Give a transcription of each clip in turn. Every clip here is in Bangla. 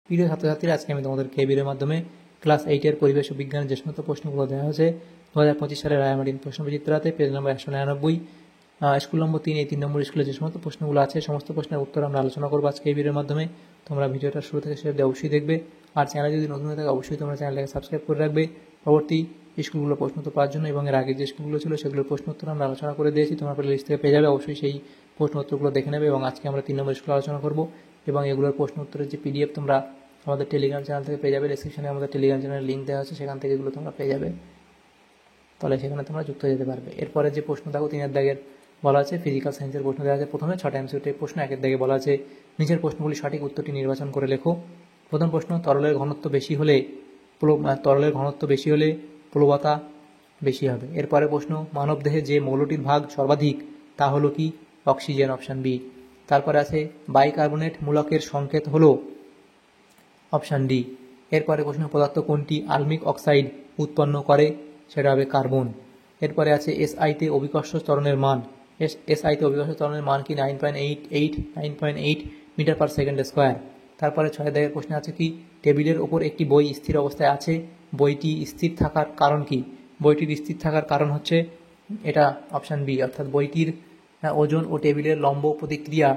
প্রিয় ছাত্রছাত্রীরা, আজকে আমি তোমাদেরকে এই ভিডিওর মাধ্যমে ক্লাস 8-এর পরিবেশ ও বিজ্ঞানের যে সমস্ত প্রশ্নগুলো দেওয়া হয়েছে 2025 সালের রায়মার্টিন প্রশ্নবিচিত্রাতে পেজ নম্বর 199 স্কুল নম্বর 3 এই 3 নম্বর স্কুলে যে সমস্ত প্রশ্নগুলো আছে সমস্ত প্রশ্নের উত্তর আমরা আলোচনা করবো আজকে এই ভিডিওর মাধ্যমে। তোমরা ভিডিওটা শুরু থেকে শেষ অবশ্যই দেখবে, আর চ্যানেলে যদি নতুন হয়ে থাকে অবশ্যই তোমরা চ্যানেলটাকে সাবস্ক্রাইব করে রাখবে পরবর্তী স্কুলগুলো প্রশ্ন উত্তর পাওয়ার জন্য। এবং এর আগে যে স্কুলগুলো ছিল সেগুলোর প্রশ্ন উত্তর আমরা আলোচনা করে দিয়েছি, তোমরা লিস্ট থেকে পেয়ে যাবে, অবশ্যই সেই প্রশ্ন উত্তরগুলো দেখে নেবে। এবং আজকে আমরা 3 নম্বর স্কুল আলোচনা করবো এবং এগুলোর প্রশ্ন উত্তরের যে পিডিএফ তোমরা আমাদের টেলিগ্রাম চ্যানেল থেকে পেয়ে যাবে। ডেসক্রিপশনে আমাদের টেলিগ্রাম চ্যানেলের লিঙ্ক দেওয়া আছে, সেখান থেকে এগুলো তোমরা পেয়ে যাবে, তাহলে সেখানে তোমরা যুক্ত হয়ে যেতে পারবে। এরপরে যে প্রশ্ন দেখো 3-এর দাগের বলা আছে ফিজিক্যাল সায়েন্সের প্রশ্ন দেওয়া আছে। প্রথমে 6টা এমসিকিউ প্রশ্ন। 1-এর দাগে বলা আছে নিচের প্রশ্নগুলি সঠিক উত্তরটি নির্বাচন করে লেখো। প্রথম প্রশ্ন, তরলের ঘনত্ব বেশি হলে প্লবতা বেশি হবে। এরপরে প্রশ্ন, মানবদেহে যে মৌলটির ভাগ সর্বাধিক তা হলো কি? Oxygen, option B. তারপরে আছে বাইকার্বনেট মূলকের সংকেত হলো অপশান ডি। এরপরে প্রশ্ন, পদার্থ কোনটি আলমিক অক্সাইড উৎপন্ন করে? সেটা হবে কার্বন। এরপরে আছে এসআইতে অভিকর্ষ ত্বরণের মান কি? 9.8 মিটার পার সেকেন্ড স্কোয়ার। তারপরে 6 দাগের প্রশ্ন আছে কি? টেবিলের ওপর একটি বই স্থির অবস্থায় আছে, বইটি স্থির থাকার কারণ কি? বইটির স্থির থাকার কারণ হচ্ছে এটা অপশান বি, অর্থাৎ বইটির ওজন ও টেবিলের লম্ব প্রতিক্রিয়া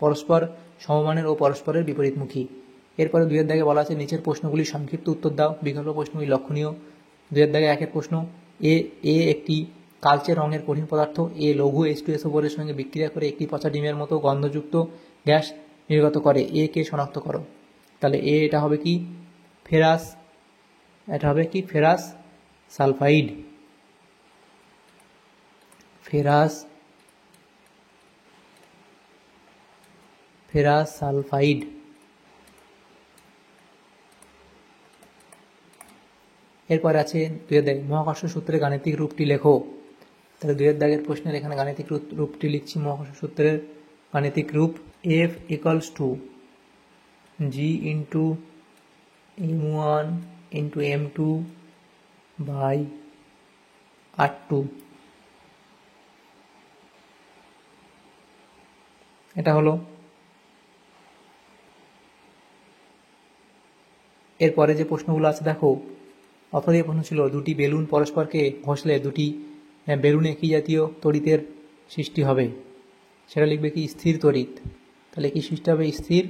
পরস্পর সমমানের ও পরস্পরের বিপরীতমুখী। এরপরে 2-এর দাগে বলা আছে নিচের প্রশ্নগুলি সংক্ষিপ্ত উত্তর দাও, বিকল্প প্রশ্নগুলি লক্ষণীয়। 2-এর দাগে 1-এর প্রশ্ন, এ একটি কালচে রঙের কঠিন পদার্থ, এ লঘু H2SO4 এর সঙ্গে বিক্রিয়া করে একটি পচা ডিমের মতো গন্ধযুক্ত গ্যাস নির্গত করে, এ কে শনাক্ত করো। তাহলে এটা হবে কি? Ferrous sulphide. Ferrous sulphide. এরপর আছে 2-এর দাগে মহাকর্ষ সূত্রের গাণিতিক রূপটি লেখো। তাহলে 2-এর দাগের প্রশ্নের এখানে গাণিতিক রূপটি লিখছি। মহাকর্ষ সূত্রের গাণিতিক রূপ F = G × M1 × M2 by R2। এটা হলো। এরপরে যে প্রশ্নগুলো আছে দেখো, অথবা প্রশ্ন ছিল দুটি বেলুন পরস্পরকে ঘষলে দুটি বেলুনে কি জাতীয় তড়িতের সৃষ্টি হবে? সেটা লিখবে কি? স্থির তড়িৎ। তাহলে কি সৃষ্টি হবে? স্থির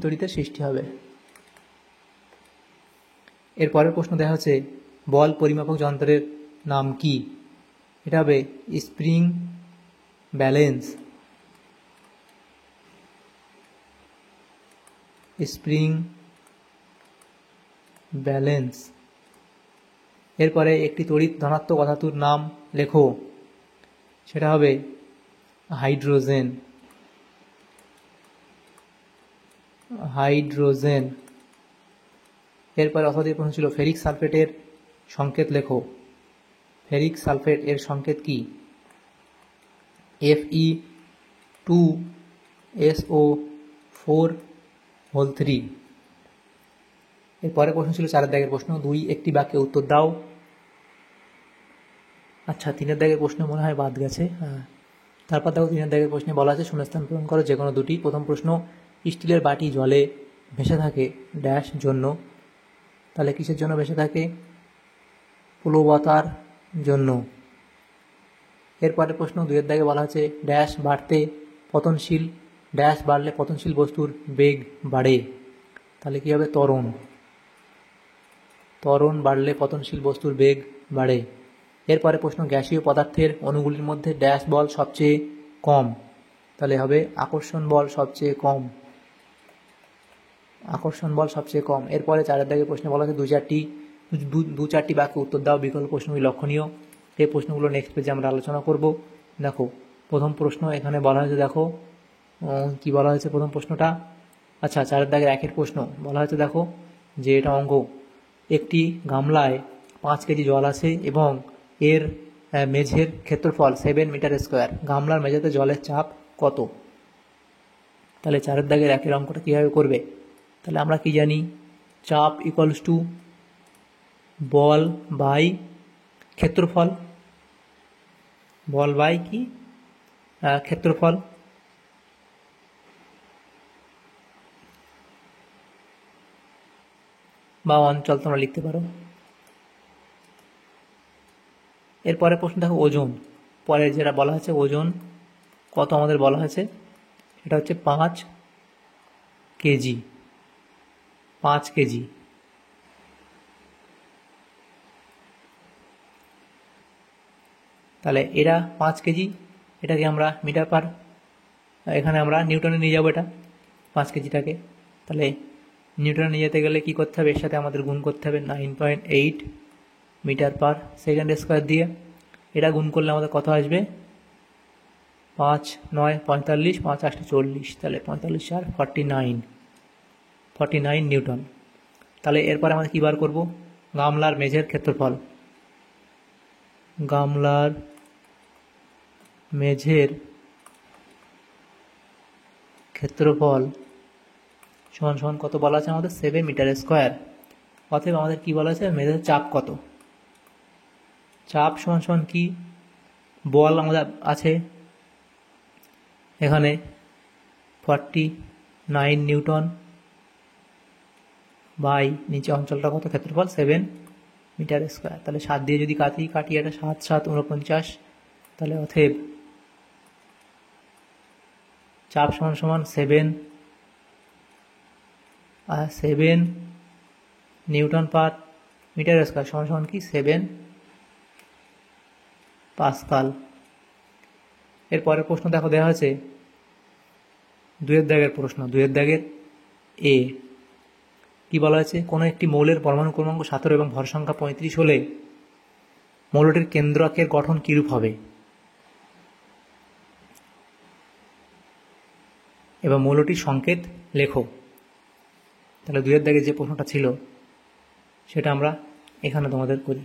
তড়িতের সৃষ্টি হবে। এরপরের প্রশ্ন দেখা হচ্ছে বল পরিমাপক যন্ত্রের নাম কি? এটা হবে স্প্রিং ব্যালেন্স। এরপরে একটি তড়িৎ ধনাত্মক অধাতুর নাম লেখো। সেটা হবে হাইড্রোজেন। এরপরে অথবা প্রশ্ন ছিল ফেরিক সালফেটের সংকেত লেখো। ফেরিক সালফেট এর সংকেত কি? Fe2SO4 3। এরপরে প্রশ্ন ছিল 4-এর দাগের প্রশ্ন, 2 একটি বাক্যে উত্তর দাও। আচ্ছা, 3-এর দাগের প্রশ্ন মনে হয় বাদ গেছে। তারপর দেখো 3-এর দাগের প্রশ্নে বলা আছে শূন্যস্থান পূরণ করো যে কোনো দুটি। প্রথম প্রশ্ন, স্টিলের বাটি জলে ভেসে থাকে ড্যাশ জন্য। তাহলে কিসের জন্য ভেসে থাকে? প্লবতার জন্য। এরপরে প্রশ্ন 2-এর দাগে বলা আছে ড্যাশ বাড়লে পতনশীল বস্তুর বেগ বাড়ে। তাহলে কি হবে? ত্বরণ বাড়লে পতনশীল বস্তুর বেগ বাড়ে। এরপরে প্রশ্ন, গ্যাসীয় পদার্থের অণুগুলির মধ্যে ড্যাশ বল সবচেয়ে কম। তাহলে হবে আকর্ষণ বল সবচেয়ে কম। এরপরে 4-এর দাগে প্রশ্নে বলা আছে দু চারটি বাক্যে উত্তর দাও, বিকল্প প্রশ্নগুলি লক্ষণীয়। এই প্রশ্নগুলো নেক্সট পেজে আমরা আলোচনা করব। দেখো প্রথম প্রশ্ন এখানে বলা হয়েছে, দেখো কি বলা হয়েছে প্রথম প্রশ্নটা। আচ্ছা, 4-এর দাগের 1-এর প্রশ্ন বলা হয়েছে, দেখো যে এটা অঙ্ক, একটি গামলায় 5 কেজি জল আছে এবং এর মেঝের ক্ষেত্রফল 7 মিটার স্কোয়ার। গামলার মেঝেতে জলের চাপ কত? তাহলে 4-এর দাগের 1-এর অঙ্কটা কীভাবে করবে? তাহলে আমরা কি জানি? চাপ = বল বাই ক্ষেত্রফল। ক্ষেত্রফল। বা অঞ্চল তোমরা লিখতে পারো। এরপরে প্রশ্ন দেখো ওজন। পরে যেটা বলা হয়েছে ওজন কত আমাদের বলা হয়েছে, সেটা হচ্ছে 5 কেজি। 5 কেজি। তাহলে এরা 5 কেজি, এটাকে আমরা মিটার পার, এখানে আমরা নিউটনে নিয়ে যাবো এটা 5 কেজিটাকে। তাহলে নিউটনে নিয়ে যেতে গেলে কী করতে হবে, এর সাথে আমাদের গুণ করতে হবে 9.8 মিটার পার সেকেন্ড স্কোয়ার দিয়ে। এটা গুণ করলে আমাদের কত আসবে, 5 9 45, 5 8 40, তাহলে 45 আর 49 নিউটন। তাহলে এরপরে আমরা কী বার করবো, গামলার মেঝের ক্ষেত্রফল। গামলার মেঝের ক্ষেত্রফল সমান সমান কত বলা আছে আমাদের, 7 মিটার স্কোয়ার। অতএব আমাদের কি বলা আছে, মেঝের চাপ কত। চাপ সমান সমান কি, বল আমাদের আছে এখানে 49 নিউটন বাই নিচে অঞ্চলটা কত, ক্ষেত্রফল 7 মিটার স্কোয়ার। তাহলে 7 দিয়ে যদি কাটি এটা 7 7 49, তাহলে অতএব চাপ সমান সমান 7 আর 7 নিউটন পার মিটার স্কোয়ার সমান সমান কি 7 পাস্কাল। এরপরের প্রশ্ন দেখো দেওয়া হয়েছে 2 দাগের প্রশ্ন, 2 দাগের এ কি বলা হয়েছে, কোনো একটি মৌলের পরমাণু ক্রমাঙ্ক 17 এবং ভর সংখ্যা 35 হলে মৌলটির কেন্দ্রকের গঠন কিরূপ হবে এবং মৌলটির সংকেত লেখো। তাহলে 2 দাগে যে প্রশ্নটা ছিল সেটা আমরা এখানে তোমাদের করি,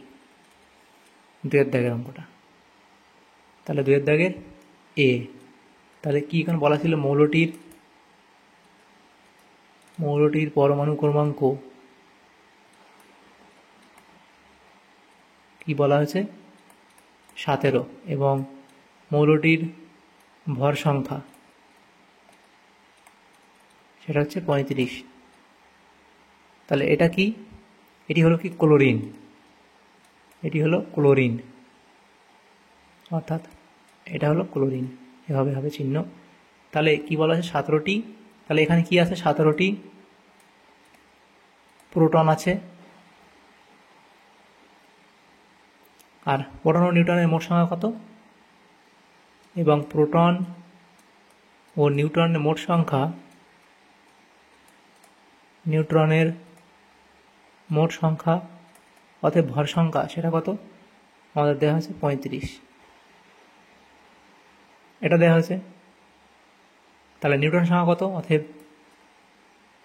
2 দাগের অঙ্কটা। তাহলে 2 দাগের এ, তাহলে কি এখানে বলা ছিল, মৌলটির পরমাণু ক্রমাঙ্ক কি বলা হয়েছে 17 এবং মৌলটির ভর সংখ্যা সেটা হচ্ছে 35। তাহলে এটা কি, এটি হলো কি ক্লোরিন, এটি হলো ক্লোরিন, অর্থাৎ এটা হলো ক্লোরিন, এভাবে হবে চিহ্ন। তাহলে কি বলা আছে 17টি, তাহলে এখানে কি আছে 17টি প্রোটন আছে। আর প্রোটন ও নিউট্রনের মোট সংখ্যা কত, এবং প্রোটন ও নিউট্রনের মোট সংখ্যা, নিউট্রনের মোট সংখ্যা অতএব ভর সংখ্যা সেটা কত আমাদের দেওয়া হয়েছে 35, এটা দেওয়া হয়েছে। তাহলে নিউট্রন সংখ্যা কত, অতএব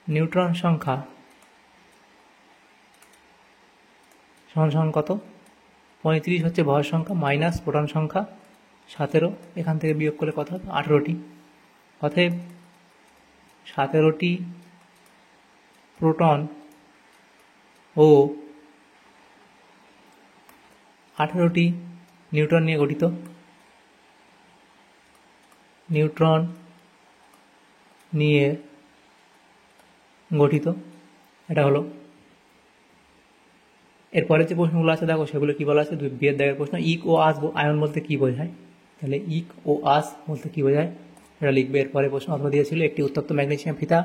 নিউট্রন সংখ্যা সমান সমান কত, 35 হচ্ছে ভর সংখ্যা মাইনাস প্রোটন সংখ্যা 17, এখান থেকে বিয়োগ করলে কত হবে 18টি। অতএব 17টি প্রোটন ও 18টি নিউট্রন নিয়ে গঠিত, নিউট্রন নিয়ে গঠিত, এটা হলো। এরপরে যে প্রশ্নগুলো আছে দেখো সেগুলো কি বলা আছে, 2 দাগের প্রশ্ন, ইক ও আস আয়ন বলতে কি বোঝায়। তাহলে ইক ও আস বলতে কি বোঝায় এটা লিখবে। এরপরে প্রশ্ন অথবা দিয়েছিল, একটি উত্তপ্ত ম্যাগনেসিয়াম ফিতা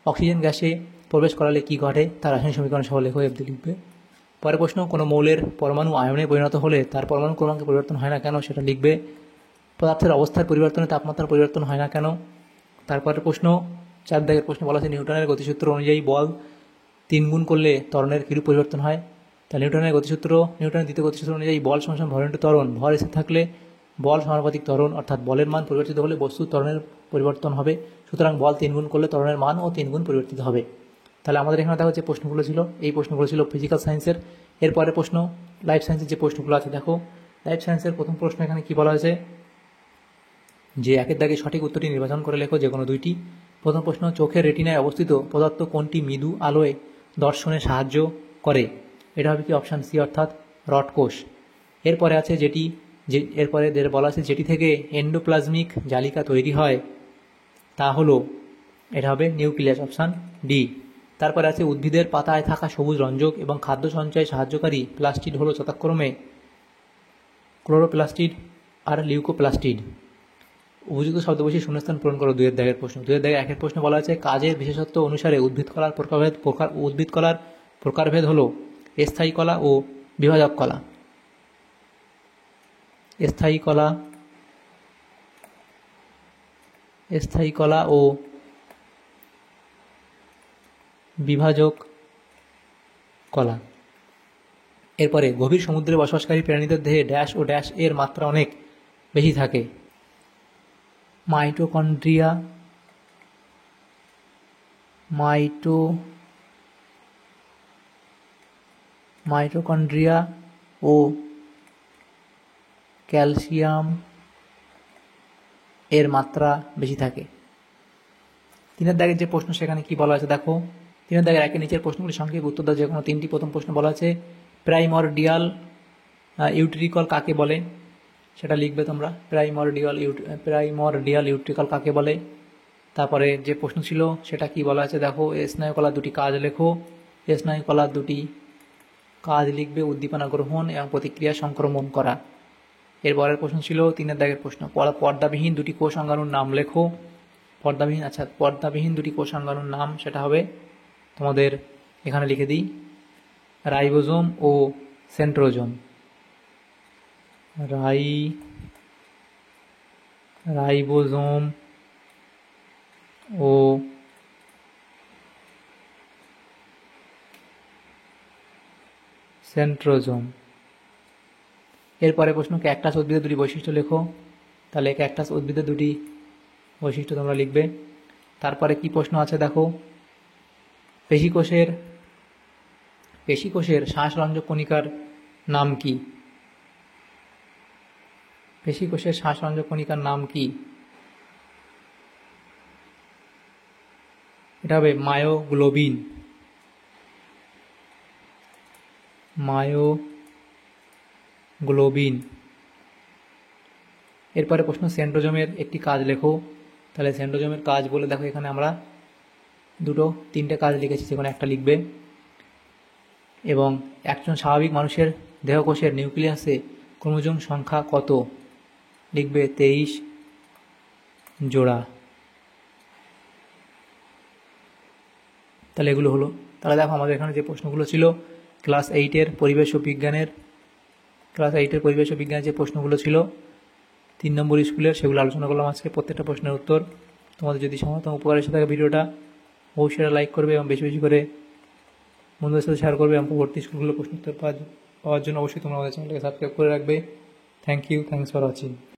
অক্সিজেন গ্যাসে প্রবেশ করালে কি ঘটে তার রাসায়নিক সমীকরণ সহ লেখো, এফ লিখবে। পরে প্রশ্ন, কোনো মৌলের পরমাণু আয়নে পরিণত হলে তার পরমাণু ক্রমাঙ্কে পরিবর্তন হয় না কেন, সেটা লিখবে। পদার্থের অবস্থার পরিবর্তনে তাপমাত্রার পরিবর্তন হয় না কেন। তারপরে প্রশ্ন 4 দাগের প্রশ্ন বলা আছে, নিউটনের গতিসূত্র অনুযায়ী বল 3 গুণ করলে ত্বরণের কিরূপ পরিবর্তন হয়। তা নিউটনের দ্বিতীয় গতিসূত্র অনুযায়ী বল সমান ভর ইন্টু ত্বরণ, ভর স্থির থাকলে বল সমানুপাতিক ত্বরণ, অর্থাৎ বলের মান পরিবর্তিত হলে বস্তুর ত্বরণের পরিবর্তন হবে। সুতরাং বল 3 গুণ করলে ত্বরণের মানও 3 গুণ পরিবর্তিত হবে। তাহলে আমাদের এখানে দেখো যে প্রশ্নগুলো ছিল, এই প্রশ্নগুলো ছিল ফিজিক্যাল সায়েন্সের। এরপরে প্রশ্ন লাইফ সায়েন্সের যে প্রশ্নগুলো আছে দেখো, লাইফ সায়েন্সের প্রথম প্রশ্ন এখানে কি বলা হয়েছে, যে 1 দাগে সঠিক উত্তরটি নির্বাচন করে লেখো, যে কোনো 2টি। প্রথম প্রশ্ন, চোখের রেটিনায় অবস্থিত পদার্থ কোনটি মৃদু আলোয় দর্শনে সাহায্য করে, এটা হবে কি অপশান সি, অর্থাৎ রড কোষ। এরপরে আছে এরপরে বলা আছে যেটি থেকে এন্ডোপ্লাজমিক জালিকা তৈরি হয় তা হলো, এটা হবে নিউক্লিয়াস, অপশান ডি। তারপরে আছে উদ্ভিদের পাতায় থাকা সবুজ রঞ্জক এবং খাদ্য সঞ্চয়ে সাহায্যকারী প্লাস্টিড হলো যথাক্রমে ক্লোরোপ্লাস্টিড আর লিউকোপ্লাস্টিড। উপযুক্ত শব্দ বসে শূন্যস্থান পূরণ করো। 2 এর দাগের প্রশ্ন। 2 এর দাগের 1 এর প্রশ্ন বলা আছে কাজের বিশেষত্ব অনুসারে উদ্ভিদ কলার প্রকারভেদ হলো স্থায়ী কলা ও বিভাজক কলা। স্থায়ী কলা ও বিভাজক কলা। এরপরে গভীর সমুদ্রে বসবাসকারী প্রাণীদের দেহে ড্যাশ ও ড্যাশ এর মাত্রা অনেক বেশি থাকে। মাইটোকন্ড্রিয়া ও ক্যালসিয়াম এর মাত্রা বেশি থাকে। 3 এর দাগের যে প্রশ্ন সেখানে কি বলা আছে দেখো। 3 এর দাগের 1 এর নিচের প্রশ্নগুলি সংক্ষেপে উত্তর দাও যে কোনো 3টি। প্রথম প্রশ্ন বলা আছে প্রাইমর্ডিয়াল ইউট্রিকল কাকে বলে, সেটা লিখবে তোমরা। প্রাইমর্ডিয়াল ইউট্রিকল কাকে বলে। তারপরে যে প্রশ্ন ছিল সেটা কি বলা আছে দেখো, স্নায়ুকলার 2টি কাজ লেখো। স্নায়ুকলার 2টি কাজ লিখবে উদ্দীপনা গ্রহণ এবং প্রতিক্রিয়া সংক্রমণ করা। এরপরের প্রশ্ন ছিল 3 এর দাগের প্রশ্ন পর্দাবিহীন 2টি কোষ অঙ্গাণুর নাম লেখো। পর্দাবিহীন 2টি কোষ অঙ্গাণুর নাম সেটা হবে তোমাদের এখানে লিখে দিই রাইবোজোম ও সেন্ট্রোজোম। রাইবোজোম ও সেন্ট্রোজোম। এরপরে প্রশ্ন ক্যাকটাস উদ্ভিদের 2টি বৈশিষ্ট্য লেখো। তাহলে ক্যাকটাস উদ্ভিদের 2টি বৈশিষ্ট্য তোমরা লিখবে। তারপরে কি প্রশ্ন আছে দেখো, পেশিকোষের শ্বাসরঞ্জক কণিকার নাম কি? পেশিকোষের শ্বাসরঞ্জক কণিকার নাম কি? এটা হবে মায়োগ্লোবিন। এরপরে প্রশ্ন সেন্ট্রোজোমের একটি কাজ লেখো। তাহলে সেন্ট্রোজোমের কাজ বলে দেখো এখানে আমরা 3টে কাজ লিখেছি, সেখানে একটা লিখবে। এবং একজন স্বাভাবিক মানুষের দেহকোষের নিউক্লিয়াসে ক্রোমোজোম সংখ্যা কত? লিখবে 23 জোড়া। তাহলে এগুলো হলো। তাহলে দেখো আমাদের এখানে যে প্রশ্নগুলো ছিল ক্লাস 8-এর পরিবেশ ও বিজ্ঞানের যে প্রশ্নগুলো ছিল 3 নম্বর স্কুলের, সেগুলো আলোচনা করলাম আজকে। প্রত্যেকটা প্রশ্নের উত্তর। তোমাদের যদি সমাধান উপকার এসে থাকে ভিডিওটা অবশ্যই লাইক করবে এবং বেশি বেশি করে বন্ধুদের সাথে শেয়ার করবে। এবং পরবর্তী স্কুলগুলোর প্রশ্ন উত্তর পাওয়ার জন্য অবশ্যই তোমরা আমাদের চ্যানেলটাকে সাবস্ক্রাইব করে রাখবে। Thanks for watching.